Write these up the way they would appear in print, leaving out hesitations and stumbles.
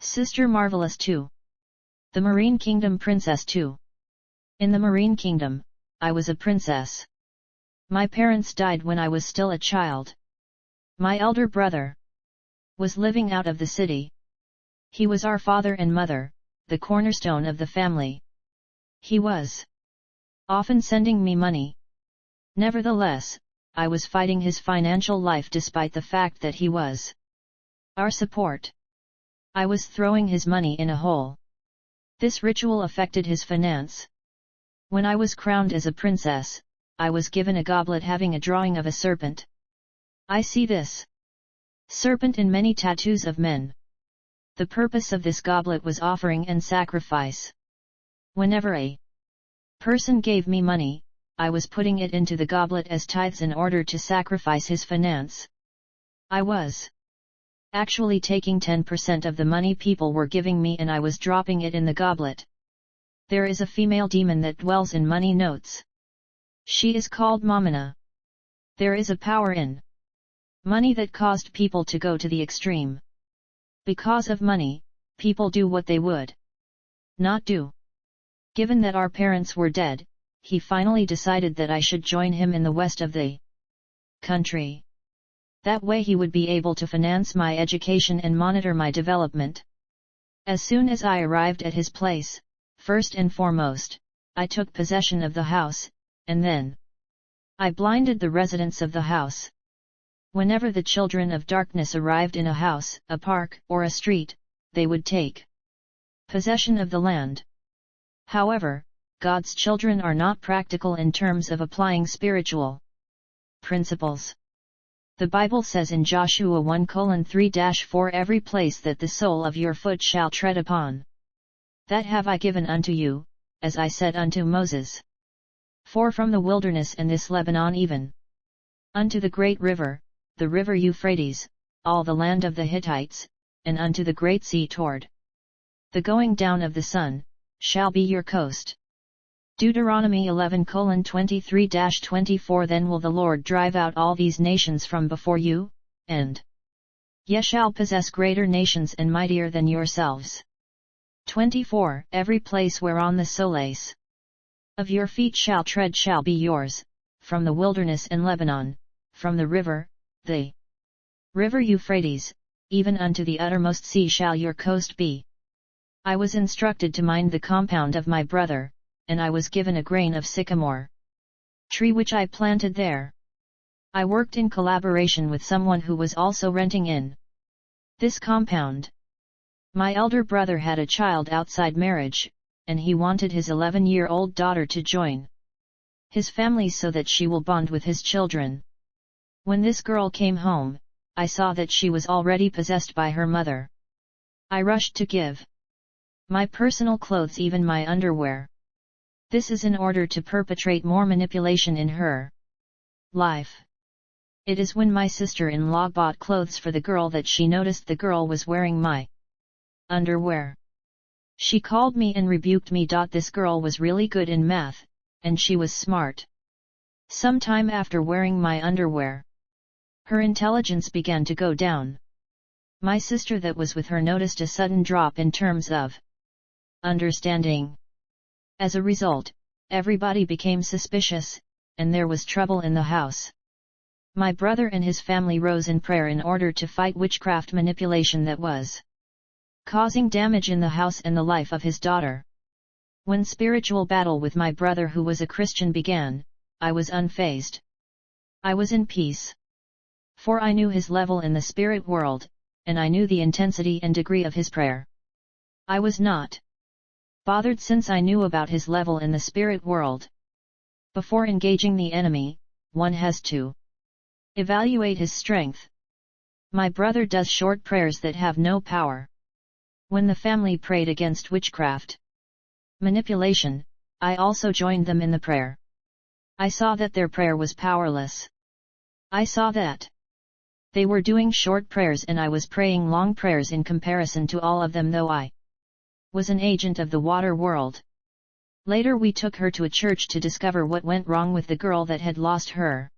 Sister Marvelous 2. The Marine Kingdom Princess 2. In the Marine Kingdom, I was a princess. My parents died when I was still a child. My elder brother was living out of the city. He was our father and mother, the cornerstone of the family. He was often sending me money. Nevertheless, I was fighting his financial life despite the fact that he was our support. I was throwing his money in a hole. This ritual affected his finance. When I was crowned as a princess, I was given a goblet having a drawing of a serpent. I see this serpent in many tattoos of men. The purpose of this goblet was offering and sacrifice. Whenever a person gave me money, I was putting it into the goblet as tithes in order to sacrifice his finance. I was actually taking 10% of the money people were giving me and I was dropping it in the goblet. There is a female demon that dwells in money notes. She is called Mamana. There is a power in money that caused people to go to the extreme. Because of money, people do what they would not do. Given that our parents were dead, he finally decided that I should join him in the west of the country. That way he would be able to finance my education and monitor my development. As soon as I arrived at his place, first and foremost, I took possession of the house, and then I blinded the residents of the house. Whenever the children of darkness arrived in a house, a park, or a street, they would take possession of the land. However, God's children are not practical in terms of applying spiritual principles. The Bible says in Joshua 1:3-4, every place that the sole of your foot shall tread upon, that have I given unto you, as I said unto Moses. For from the wilderness and this Lebanon even unto the great river, the river Euphrates, all the land of the Hittites, and unto the great sea toward the going down of the sun, shall be your coast. Deuteronomy 11:23-24. Then will the Lord drive out all these nations from before you, and ye shall possess greater nations and mightier than yourselves. 24. Every place whereon the soles of your feet shall tread shall be yours, from the wilderness and Lebanon, from the river, the river Euphrates, even unto the uttermost sea shall your coast be. I was instructed to mind the compound of my brother, and I was given a grain of sycamore tree which I planted there. I worked in collaboration with someone who was also renting in this compound. My elder brother had a child outside marriage, and he wanted his 11-year-old daughter to join his family so that she will bond with his children. When this girl came home, I saw that she was already possessed by her mother. I rushed to give my personal clothes, even my underwear. This is in order to perpetrate more manipulation in her life. It is when my sister-in-law bought clothes for the girl that she noticed the girl was wearing my underwear. She called me and rebuked me. This girl was really good in math, and she was smart. Some time after wearing my underwear, her intelligence began to go down. My sister that was with her noticed a sudden drop in terms of understanding. As a result, everybody became suspicious, and there was trouble in the house. My brother and his family rose in prayer in order to fight witchcraft manipulation that was causing damage in the house and the life of his daughter. When spiritual battle with my brother who was a Christian began, I was unfazed. I was in peace. For I knew his level in the spirit world, and I knew the intensity and degree of his prayer. I was not bothered since I knew about his level in the spirit world. Before engaging the enemy, one has to evaluate his strength. My brother does short prayers that have no power. When the family prayed against witchcraft manipulation, I also joined them in the prayer. I saw that their prayer was powerless. I saw that they were doing short prayers and I was praying long prayers in comparison to all of them, though I was an agent of the water world. Later we took her to a church to discover what went wrong with the girl that had lost her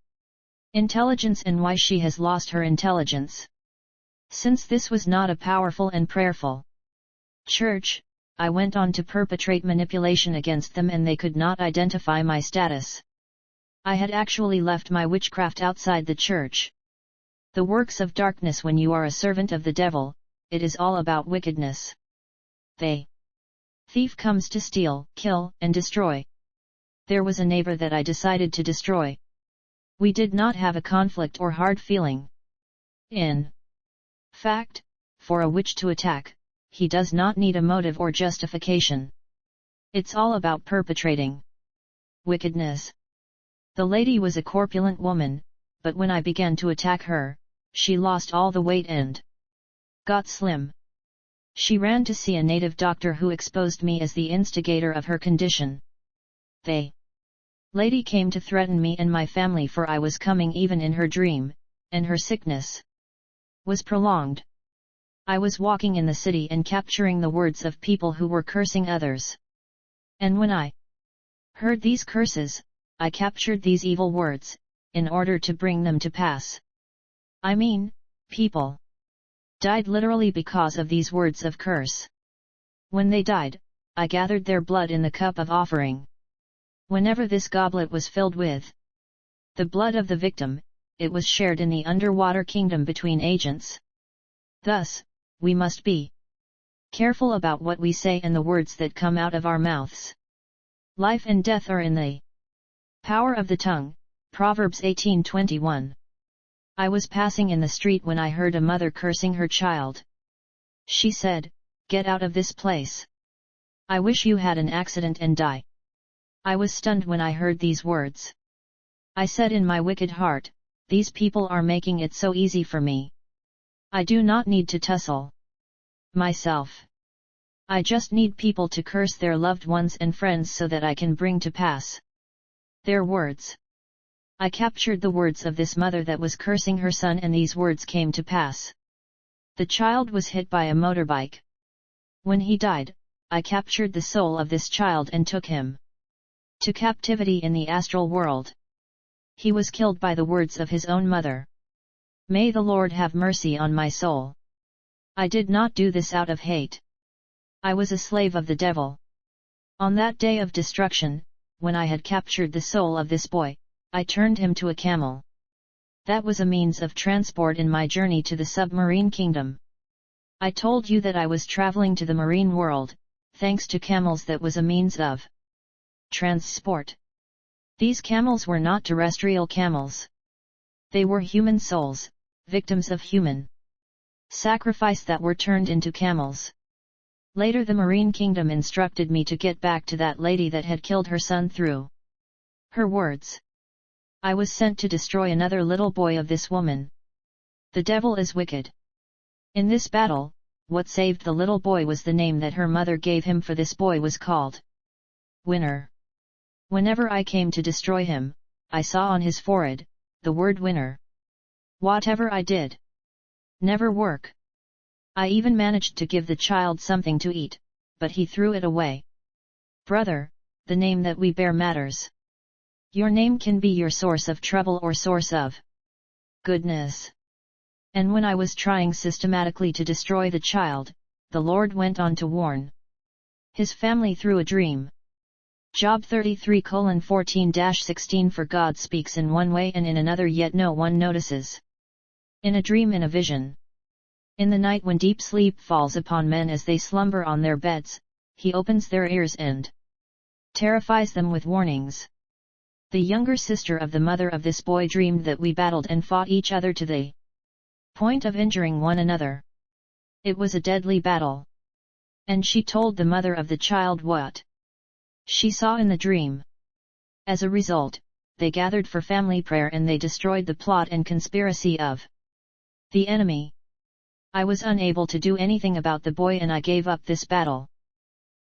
intelligence and why she has lost her intelligence. Since this was not a powerful and prayerful church, I went on to perpetrate manipulation against them and they could not identify my status. I had actually left my witchcraft outside the church. The works of darkness. When you are a servant of the devil, it is all about wickedness. Thief comes to steal, kill, and destroy. There was a neighbor that I decided to destroy. We did not have a conflict or hard feeling. In fact, for a witch to attack, he does not need a motive or justification. It's all about perpetrating wickedness. The lady was a corpulent woman, but when I began to attack her, she lost all the weight and got slim. She ran to see a native doctor who exposed me as the instigator of her condition. The lady came to threaten me and my family, for I was coming even in her dream, and her sickness was prolonged. I was walking in the city and capturing the words of people who were cursing others. And when I heard these curses, I captured these evil words, in order to bring them to pass. I mean, people died literally because of these words of curse. When they died, I gathered their blood in the cup of offering. Whenever this goblet was filled with the blood of the victim, it was shared in the underwater kingdom between agents. Thus, we must be careful about what we say and the words that come out of our mouths. Life and death are in the power of the tongue. Proverbs 18:21. I was passing in the street when I heard a mother cursing her child. She said, "Get out of this place. I wish you had an accident and die." I was stunned when I heard these words. I said in my wicked heart, "These people are making it so easy for me. I do not need to tussle myself. I just need people to curse their loved ones and friends so that I can bring to pass their words." I captured the words of this mother that was cursing her son, and these words came to pass. The child was hit by a motorbike. When he died, I captured the soul of this child and took him to captivity in the astral world. He was killed by the words of his own mother. May the Lord have mercy on my soul. I did not do this out of hate. I was a slave of the devil. On that day of destruction, when I had captured the soul of this boy, I turned him to a camel. That was a means of transport in my journey to the submarine kingdom. I told you that I was traveling to the marine world, thanks to camels. That was a means of transport. These camels were not terrestrial camels. They were human souls, victims of human sacrifice that were turned into camels. Later the marine kingdom instructed me to get back to that lady that had killed her son through her words. I was sent to destroy another little boy of this woman. The devil is wicked. In this battle, what saved the little boy was the name that her mother gave him, for this boy was called Winner. Whenever I came to destroy him, I saw on his forehead the word winner. Whatever I did never work. I even managed to give the child something to eat, but he threw it away. Brother, the name that we bear matters. Your name can be your source of trouble or source of goodness. And when I was trying systematically to destroy the child, the Lord went on to warn his family through a dream. Job 33:14-16. For God speaks in one way and in another, yet no one notices. In a dream, in a vision. In the night when deep sleep falls upon men as they slumber on their beds, he opens their ears and terrifies them with warnings. The younger sister of the mother of this boy dreamed that we battled and fought each other to the point of injuring one another. It was a deadly battle. And she told the mother of the child what she saw in the dream. As a result, they gathered for family prayer and they destroyed the plot and conspiracy of the enemy. I was unable to do anything about the boy and I gave up this battle.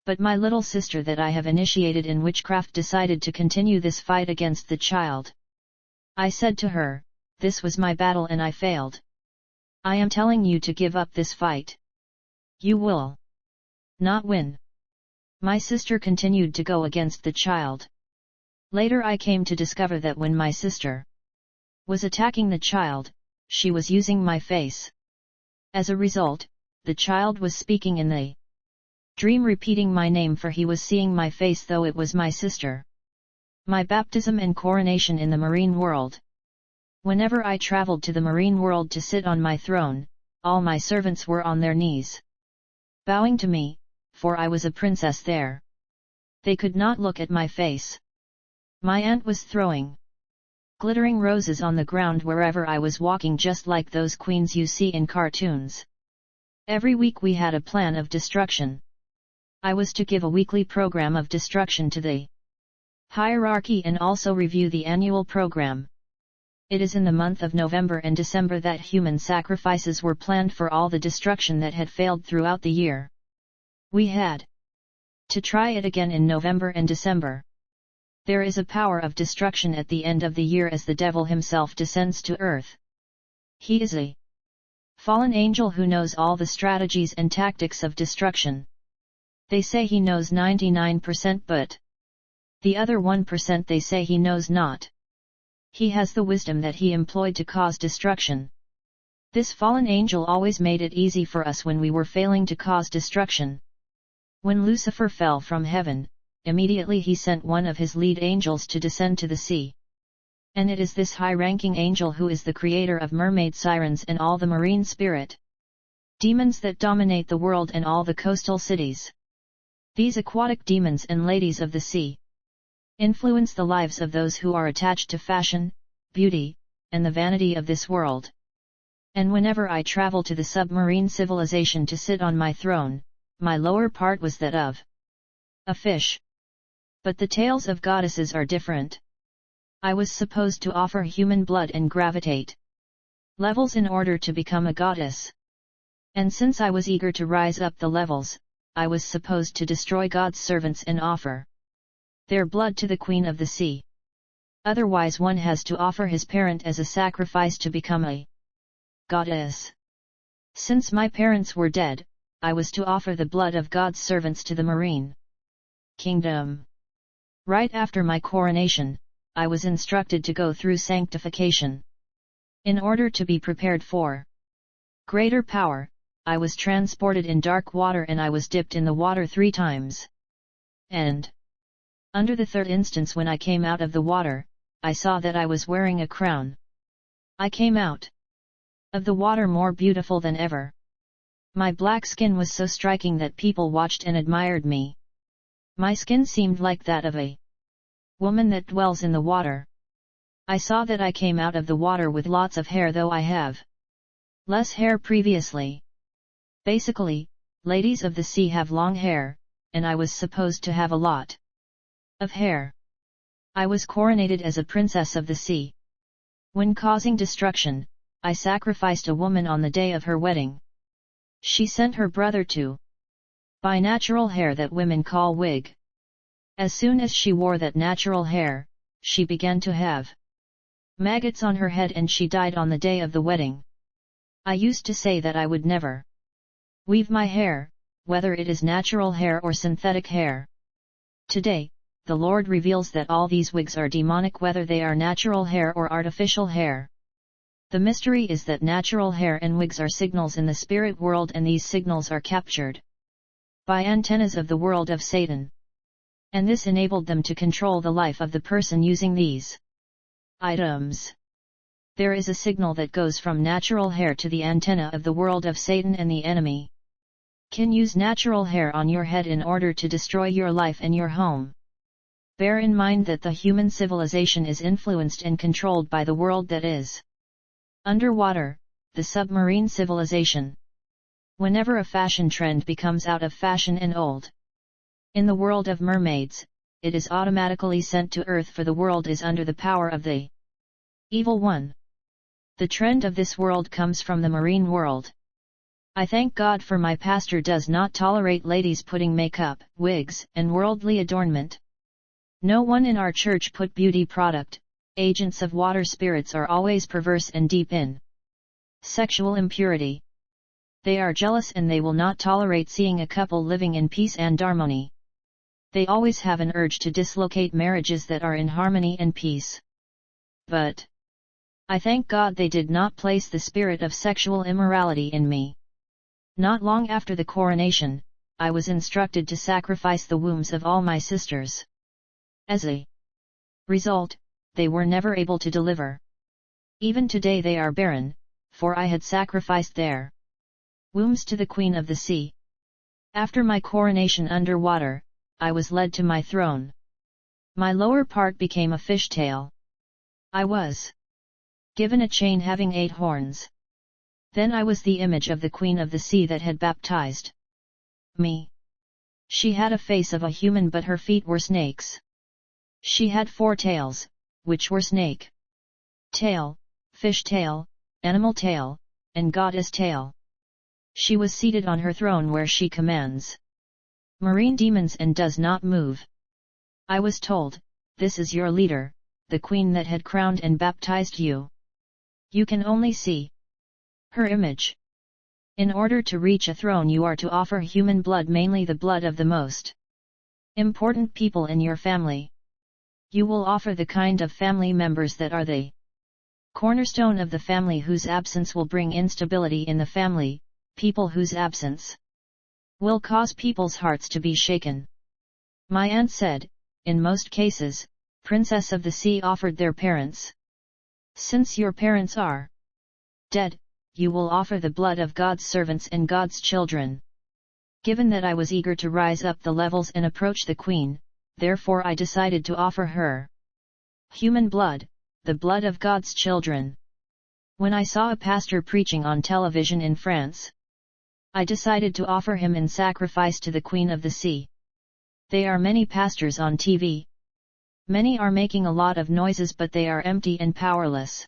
But my little sister that I have initiated in witchcraft decided to continue this fight against the child. I said to her, "This was my battle and I failed. I am telling you to give up this fight. You will not win." My sister continued to go against the child. Later I came to discover that when my sister was attacking the child, she was using my face. As a result, the child was speaking in the Dream repeating my name, for he was seeing my face though it was my sister. My baptism and coronation in the marine world. Whenever I traveled to the marine world to sit on my throne, all my servants were on their knees, bowing to me, for I was a princess there. They could not look at my face. My aunt was throwing glittering roses on the ground wherever I was walking, just like those queens you see in cartoons. Every week we had a plan of destruction. I was to give a weekly program of destruction to the hierarchy and also review the annual program. It is in the month of November and December that human sacrifices were planned for all the destruction that had failed throughout the year. We had to try it again in November and December. There is a power of destruction at the end of the year as the devil himself descends to earth. He is a fallen angel who knows all the strategies and tactics of destruction. They say he knows 99%, but the other 1% they say he knows not. He has the wisdom that he employed to cause destruction. This fallen angel always made it easy for us when we were failing to cause destruction. When Lucifer fell from heaven, immediately he sent one of his lead angels to descend to the sea. And it is this high-ranking angel who is the creator of mermaid sirens and all the marine spirit demons that dominate the world and all the coastal cities. These aquatic demons and ladies of the sea influence the lives of those who are attached to fashion, beauty, and the vanity of this world. And whenever I travel to the submarine civilization to sit on my throne, my lower part was that of a fish. But the tales of goddesses are different. I was supposed to offer human blood and gravitate levels in order to become a goddess. And since I was eager to rise up the levels, I was supposed to destroy God's servants and offer their blood to the Queen of the Sea. Otherwise one has to offer his parent as a sacrifice to become a goddess. Since my parents were dead, I was to offer the blood of God's servants to the marine kingdom. Right after my coronation, I was instructed to go through sanctification. In order to be prepared for greater power, I was transported in dark water and I was dipped in the water 3 times. And under the 3rd instance, when I came out of the water, I saw that I was wearing a crown. I came out of the water more beautiful than ever. My black skin was so striking that people watched and admired me. My skin seemed like that of a woman that dwells in the water. I saw that I came out of the water with lots of hair, though I have less hair previously. Basically, ladies of the sea have long hair, and I was supposed to have a lot of hair. I was coronated as a princess of the sea. When causing destruction, I sacrificed a woman on the day of her wedding. She sent her brother to buy natural hair that women call wig. As soon as she wore that natural hair, she began to have maggots on her head and she died on the day of the wedding. I used to say that I would never weave my hair, whether it is natural hair or synthetic hair. Today, the Lord reveals that all these wigs are demonic, whether they are natural hair or artificial hair. The mystery is that natural hair and wigs are signals in the spirit world, and these signals are captured by antennas of the world of Satan. And this enabled them to control the life of the person using these items. There is a signal that goes from natural hair to the antenna of the world of Satan, and the enemy can use natural hair on your head in order to destroy your life and your home. Bear in mind that the human civilization is influenced and controlled by the world that is underwater, the submarine civilization. Whenever a fashion trend becomes out of fashion and old in the world of mermaids, it is automatically sent to earth, for the world is under the power of the evil one. The trend of this world comes from the marine world. I thank God for my pastor does not tolerate ladies putting makeup, wigs, and worldly adornment. No one in our church put beauty product. Agents of water spirits are always perverse and deep in sexual impurity. They are jealous and they will not tolerate seeing a couple living in peace and harmony. They always have an urge to dislocate marriages that are in harmony and peace. But I thank God they did not place the spirit of sexual immorality in me. Not long after the coronation, I was instructed to sacrifice the wombs of all my sisters. As a result, they were never able to deliver. Even today they are barren, for I had sacrificed their wombs to the Queen of the Sea. After my coronation under water, I was led to my throne. My lower part became a fishtail. I was given a chain having 8 horns. Then I was the image of the Queen of the Sea that had baptized me. She had a face of a human but her feet were snakes. She had 4 tails, which were snake tail, fish tail, animal tail, and goddess tail. She was seated on her throne where she commands marine demons and does not move. I was told, "This is your leader, the queen that had crowned and baptized you. You can only see her image. In order to reach a throne you are to offer human blood, mainly the blood of the most important people in your family. You will offer the kind of family members that are the cornerstone of the family, whose absence will bring instability in the family, people whose absence will cause people's hearts to be shaken." My aunt said, "In most cases, Princess of the Sea offered their parents. Since your parents are dead, you will offer the blood of God's servants and God's children." Given that I was eager to rise up the levels and approach the Queen, therefore I decided to offer her human blood, the blood of God's children. When I saw a pastor preaching on television in France, I decided to offer him in sacrifice to the Queen of the Sea. There are many pastors on TV. Many are making a lot of noises, but they are empty and powerless.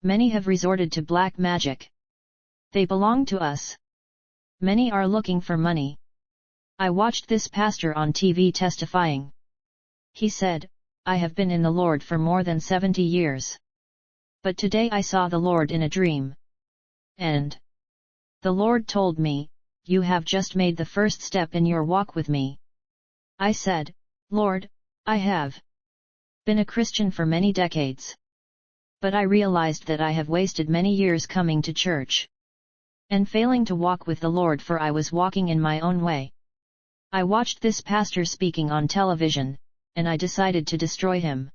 Many have resorted to black magic. They belong to us. Many are looking for money. I watched this pastor on TV testifying. He said, "I have been in the Lord for more than 70 years. But today I saw the Lord in a dream. And the Lord told me, 'You have just made the first step in your walk with me.' I said, 'Lord, I have been a Christian for many decades. But I realized that I have wasted many years coming to church and failing to walk with the Lord, for I was walking in my own way.' I watched this pastor speaking on television, and I decided to destroy him.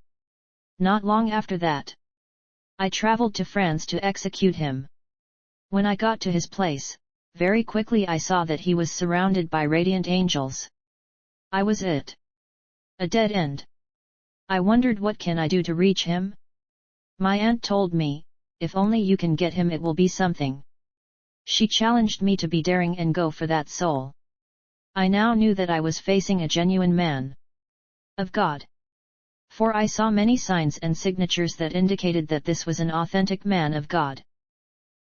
Not long after that, I traveled to France to execute him. When I got to his place, very quickly I saw that he was surrounded by radiant angels. I was at a dead end. I wondered, what can I do to reach him? My aunt told me, "If only you can get him, it will be something." She challenged me to be daring and go for that soul. I now knew that I was facing a genuine man of God. For I saw many signs and signatures that indicated that this was an authentic man of God.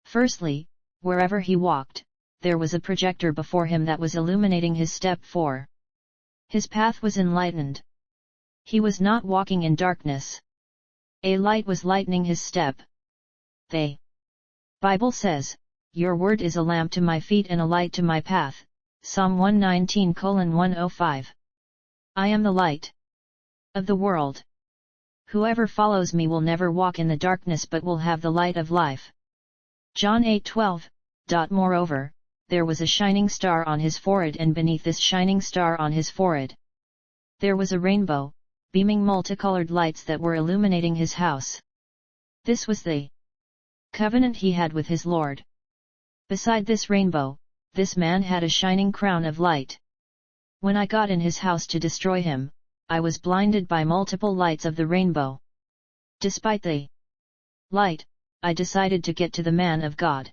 Firstly, wherever he walked, there was a projector before him that was illuminating his step, for his path was enlightened. He was not walking in darkness. A light was lightening his step. The Bible says, "Your word is a lamp to my feet and a light to my path." Psalm 119:105. I am the light of the world. Whoever follows me will never walk in the darkness but will have the light of life. John 8:12. Moreover, there was a shining star on his forehead, and beneath this shining star on his forehead there was a rainbow, beaming multicolored lights that were illuminating his house. This was the covenant he had with his Lord. Beside this rainbow, this man had a shining crown of light. When I got in his house to destroy him, I was blinded by multiple lights of the rainbow. Despite the light, I decided to get to the man of God.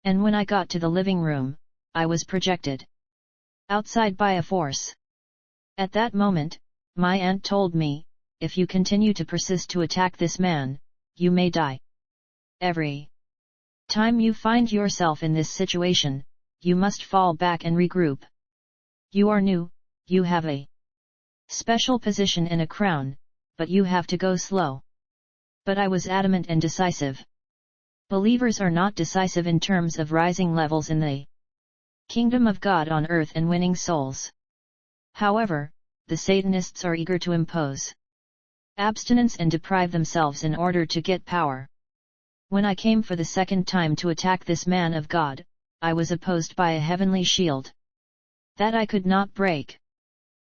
And when I got to the living room, I was projected outside by a force. At that moment, my aunt told me, "If you continue to persist to attack this man, you may die." Every time you find yourself in this situation, you must fall back and regroup. You are new, you have a special position and a crown, but you have to go slow. But I was adamant and decisive. Believers are not decisive in terms of rising levels in the kingdom of God on earth and winning souls. However, the Satanists are eager to impose abstinence and deprive themselves in order to get power. When I came for the second time to attack this man of God, I was opposed by a heavenly shield. that I could not break.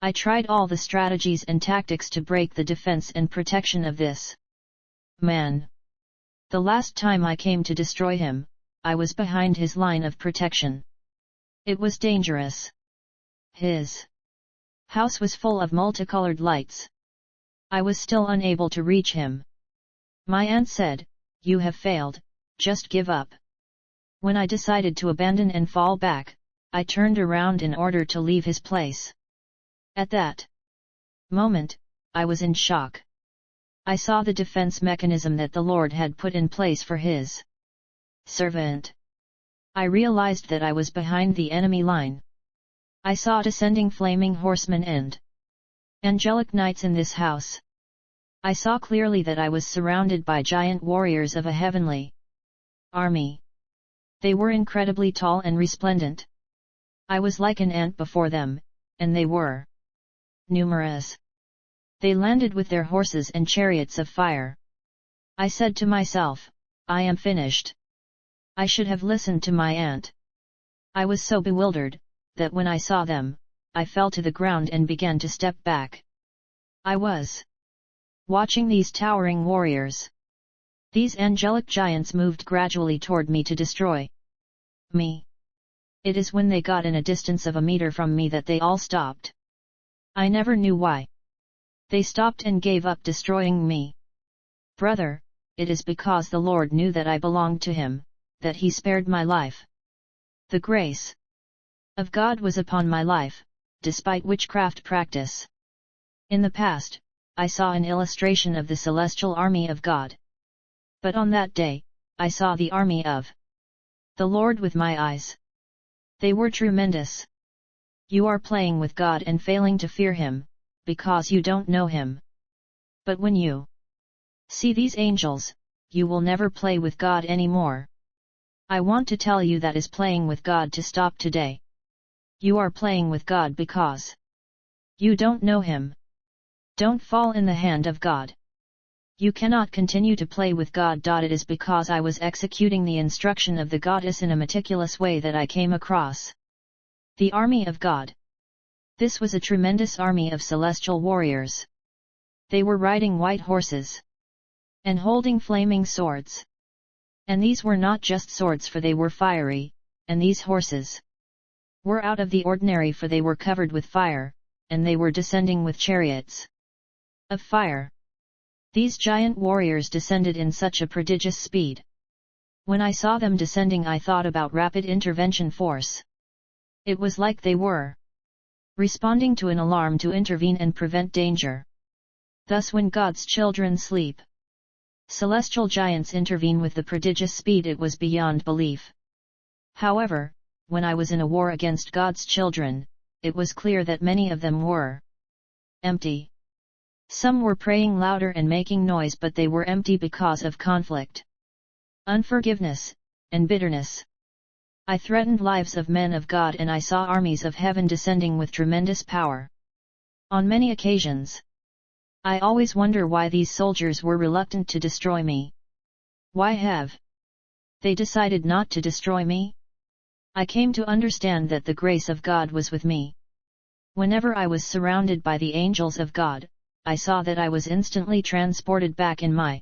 I tried all the strategies and tactics to break the defense and protection of this man. The last time I came to destroy him, I was behind his line of protection. It was dangerous. His house was full of multicolored lights. I was still unable to reach him. My aunt said, "You have failed, just give up." When I decided to abandon and fall back, I turned around in order to leave his place. At that moment, I was in shock. I saw the defense mechanism that the Lord had put in place for his servant. I realized that I was behind the enemy line. I saw descending flaming horsemen and angelic knights in this house. I saw clearly that I was surrounded by giant warriors of a heavenly army. They were incredibly tall and resplendent. I was like an ant before them, and they were numerous. They landed with their horses and chariots of fire. I said to myself, "I am finished. I should have listened to my aunt." I was so bewildered, that when I saw them, I fell to the ground and began to step back. I was watching these towering warriors. These angelic giants moved gradually toward me to destroy me. It is when they got in a distance of a meter from me that they all stopped. I never knew why. They stopped and gave up destroying me. Brother, it is because the Lord knew that I belonged to Him, that He spared my life. The grace of God was upon my life, despite witchcraft practice. In the past, I saw an illustration of the celestial army of God. But on that day, I saw the army of the Lord with my eyes. They were tremendous. You are playing with God and failing to fear Him, because you don't know Him. But when you see these angels, you will never play with God anymore. I want to tell you that is playing with God to stop today. You are playing with God because you don't know Him. Don't fall in the hand of God. You cannot continue to play with God. It is because I was executing the instruction of the goddess in a meticulous way that I came across the army of God. This was a tremendous army of celestial warriors. They were riding white horses and holding flaming swords. And these were not just swords, for they were fiery, and these horses were out of the ordinary, for they were covered with fire, and they were descending with chariots of fire. These giant warriors descended in such a prodigious speed. When I saw them descending, I thought about rapid intervention force. It was like they were responding to an alarm to intervene and prevent danger. Thus, when God's children sleep, celestial giants intervene with the prodigious speed it was beyond belief. However, when I was in a war against God's children, it was clear that many of them were empty. Some were praying louder and making noise, but they were empty because of conflict, unforgiveness, and bitterness. I threatened lives of men of God, and I saw armies of heaven descending with tremendous power. On many occasions, I always wonder why these soldiers were reluctant to destroy me. Why have they decided not to destroy me? I came to understand that the grace of God was with me. Whenever I was surrounded by the angels of God, I saw that I was instantly transported back in my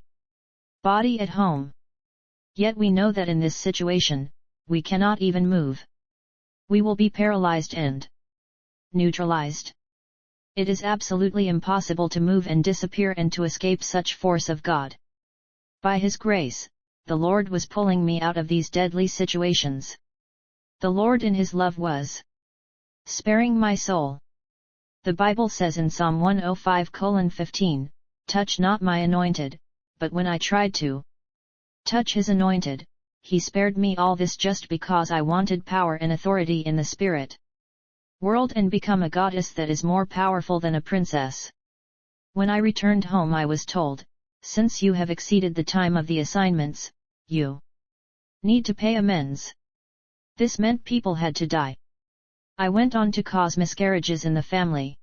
body at home. Yet we know that in this situation, we cannot even move. We will be paralyzed and neutralized. It is absolutely impossible to move and disappear and to escape such force of God. By His grace, the Lord was pulling me out of these deadly situations. The Lord in His love was sparing my soul. The Bible says in Psalm 105:15, "Touch not my anointed," but when I tried to touch His anointed, He spared me. All this just because I wanted power and authority in the spirit world and become a goddess that is more powerful than a princess. When I returned home, I was told, "Since you have exceeded the time of the assignments, you need to pay amends." This meant people had to die. I went on to cause miscarriages in the family.